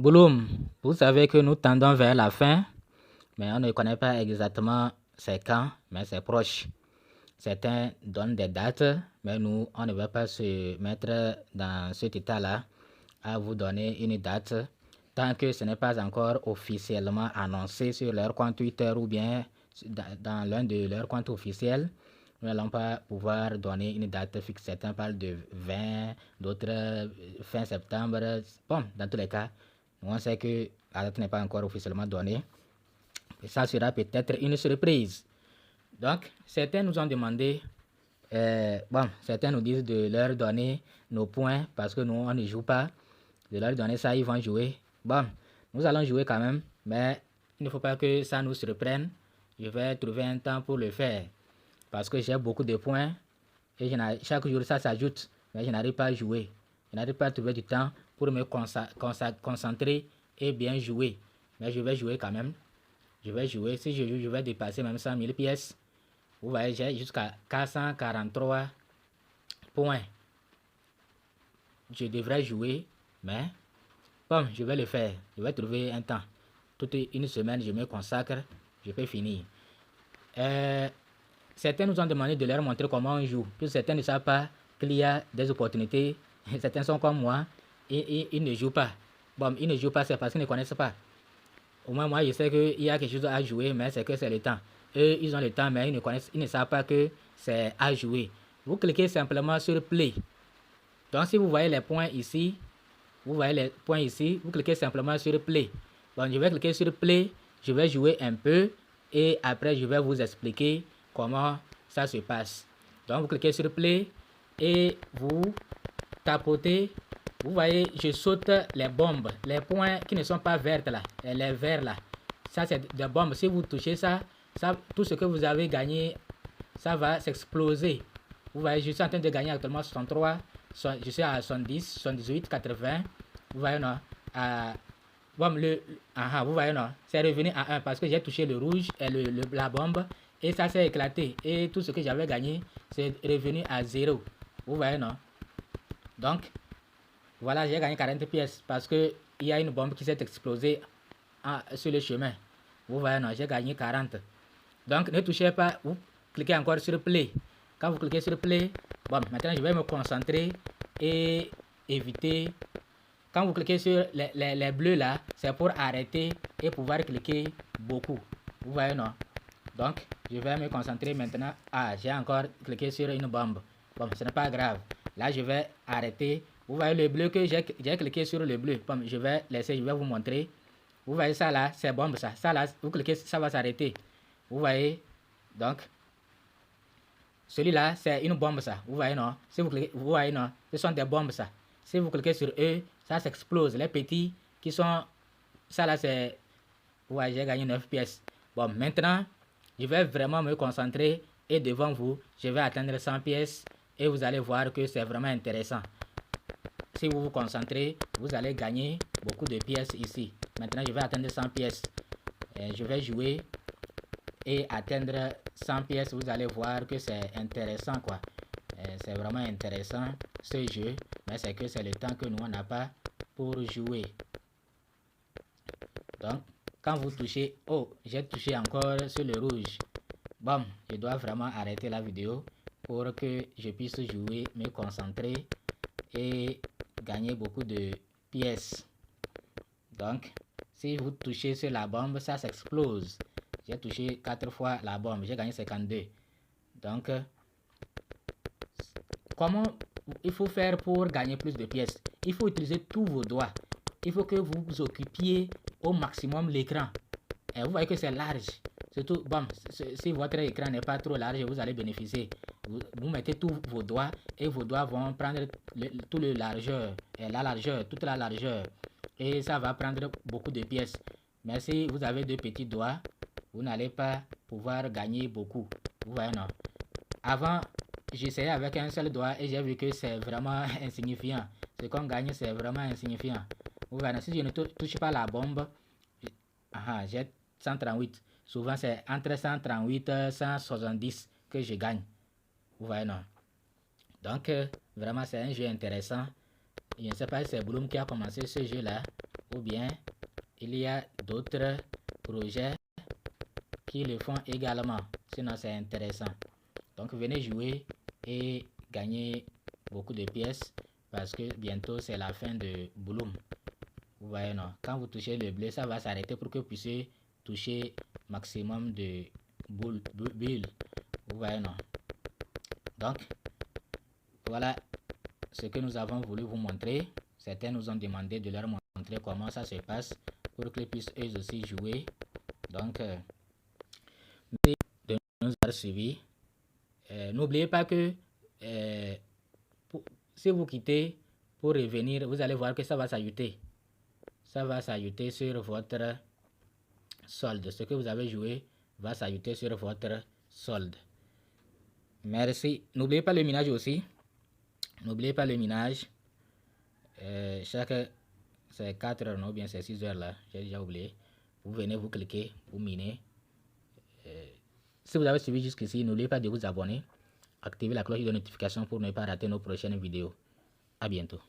Bloom, vous savez que nous tendons vers la fin, mais on ne connaît pas exactement c'est quand, mais c'est proche. Certains donnent des dates, mais nous, on ne va pas se mettre dans cet état-là à vous donner une date tant que ce n'est pas encore officiellement annoncé sur leur compte Twitter ou bien dans l'un de leurs comptes officiels. Nous n'allons pas pouvoir donner une date fixe. Certains parlent de 20, d'autres fin septembre. Bon, dans tous les cas, on sait que la date n'est pas encore officiellement donnée. Et ça sera peut-être une surprise. Donc, certains nous ont demandé, certains nous disent de leur donner nos points parce que nous, on ne joue pas. De leur donner ça, ils vont jouer. Bon, nous allons jouer quand même, mais il ne faut pas que ça nous surprenne. Je vais trouver un temps pour le faire parce que j'ai beaucoup de points et chaque jour ça s'ajoute, mais je n'arrive pas à jouer. Je n'arrive pas à trouver du temps pour me concentrer et bien jouer. Mais je vais jouer quand même. Je vais jouer. Si je joue, je vais dépasser même 100 000 pièces. Vous voyez, j'ai jusqu'à 443 points. Je devrais jouer, mais bon, je vais le faire. Je vais trouver un temps. Toute une semaine, je me consacre. Je peux finir. Certains nous ont demandé de leur montrer comment on joue. Puis certains ne savent pas qu'il y a des opportunités. Certains sont comme moi. Et ils ne jouent pas. Bon, ils ne jouent pas, c'est parce qu'ils ne connaissent pas. Au moins, moi, je sais qu'il y a quelque chose à jouer, mais c'est que c'est le temps. Eux, ils ont le temps, mais ils ne savent pas que c'est à jouer. Vous cliquez simplement sur Play. Donc, si vous voyez les points ici, vous cliquez simplement sur Play. Donc, je vais cliquer sur Play, je vais jouer un peu et après, je vais vous expliquer comment ça se passe. Donc, vous cliquez sur Play et vous tapotez. Vous voyez, je saute les bombes, les points qui ne sont pas vertes là, les verts là. Ça, c'est des bombes. Si vous touchez ça, tout ce que vous avez gagné, ça va s'exploser. Vous voyez, je suis en train de gagner actuellement 63, je suis à 70, 78, 80. Vous voyez, non? Vous voyez, non? C'est revenu à 1 parce que j'ai touché le rouge et la bombe et ça s'est éclaté. Et tout ce que j'avais gagné, c'est revenu à 0. Vous voyez, non? Donc, voilà, j'ai gagné 40 pièces parce qu'il y a une bombe qui s'est explosée sur le chemin. Vous voyez, non, j'ai gagné 40. Donc, ne touchez pas, vous cliquez encore sur Play. Quand vous cliquez sur Play, bon, maintenant je vais me concentrer et éviter. Quand vous cliquez sur les bleus là, c'est pour arrêter et pouvoir cliquer beaucoup. Vous voyez, non? Donc, je vais me concentrer maintenant. Ah, j'ai encore cliqué sur une bombe. Bon, ce n'est pas grave. Là, je vais arrêter. Vous voyez le bleu que j'ai cliqué sur le bleu. Bon, je vais vous montrer. Vous voyez ça là, c'est bombe ça. Ça là, vous cliquez, ça va s'arrêter. Vous voyez? Donc, celui-là, c'est une bombe ça. Vous voyez non? Si vous cliquez, vous voyez non? Ce sont des bombes ça. Si vous cliquez sur eux, ça s'explose. Les petits qui sont... Ça là, c'est... Vous voyez, j'ai gagné 9 pièces. Bon, maintenant, je vais vraiment me concentrer et devant vous, je vais atteindre 100 pièces et vous allez voir que c'est vraiment intéressant. Si vous vous concentrez, vous allez gagner beaucoup de pièces ici. Maintenant, je vais atteindre 100 pièces. Je vais jouer et atteindre 100 pièces. Vous allez voir que c'est intéressant, quoi. C'est vraiment intéressant ce jeu, mais c'est que c'est le temps que nous, on n'a pas pour jouer. Donc, quand vous touchez... Oh, j'ai touché encore sur le rouge. Bon, je dois vraiment arrêter la vidéo pour que je puisse jouer, me concentrer et gagner beaucoup de pièces. Donc, si vous touchez sur la bombe, ça s'explose. J'ai touché 4 fois la bombe, j'ai gagné 52. Donc, comment il faut faire pour gagner plus de pièces? Il faut utiliser tous vos doigts. Il faut que vous occupiez au maximum l'écran. Et vous voyez que c'est large. Surtout, bon, si votre écran n'est pas trop large, vous allez bénéficier. Vous mettez tous vos doigts et vos doigts vont prendre toute la largeur. Et ça va prendre beaucoup de pièces. Mais si vous avez deux petits doigts, vous n'allez pas pouvoir gagner beaucoup. Vous voyez, non? Avant, j'essayais avec un seul doigt et j'ai vu que c'est vraiment insignifiant. Ce qu'on gagne, c'est vraiment insignifiant. Vous voyez, si je ne touche pas la bombe, j'ai 138. Souvent, c'est entre 138 et 170 que je gagne. Vous voyez, non? Donc, vraiment, c'est un jeu intéressant. Je ne sais pas si c'est Bloom qui a commencé ce jeu-là, ou bien il y a d'autres projets qui le font également. Sinon, c'est intéressant. Donc, venez jouer et gagner beaucoup de pièces parce que bientôt, c'est la fin de Bloom. Vous voyez, non? Quand vous touchez le bleu, ça va s'arrêter pour que vous puissiez toucher maximum de bulles. Vous voyez, non? Donc, voilà ce que nous avons voulu vous montrer. Certains nous ont demandé de leur montrer comment ça se passe pour qu'ils puissent eux aussi jouer. Donc, merci de nous avoir suivis. N'oubliez pas que si vous quittez pour revenir, vous allez voir que ça va s'ajouter. Ça va s'ajouter sur votre solde. Ce que vous avez joué va s'ajouter sur votre solde. Merci. N'oubliez pas le minage aussi. N'oubliez pas le minage. C'est 4 heures, non, bien c'est 6 heures là. J'ai déjà oublié. Vous venez, vous cliquez, vous minez. Si vous avez suivi jusqu'ici, n'oubliez pas de vous abonner. Activez la cloche de notification pour ne pas rater nos prochaines vidéos. À bientôt.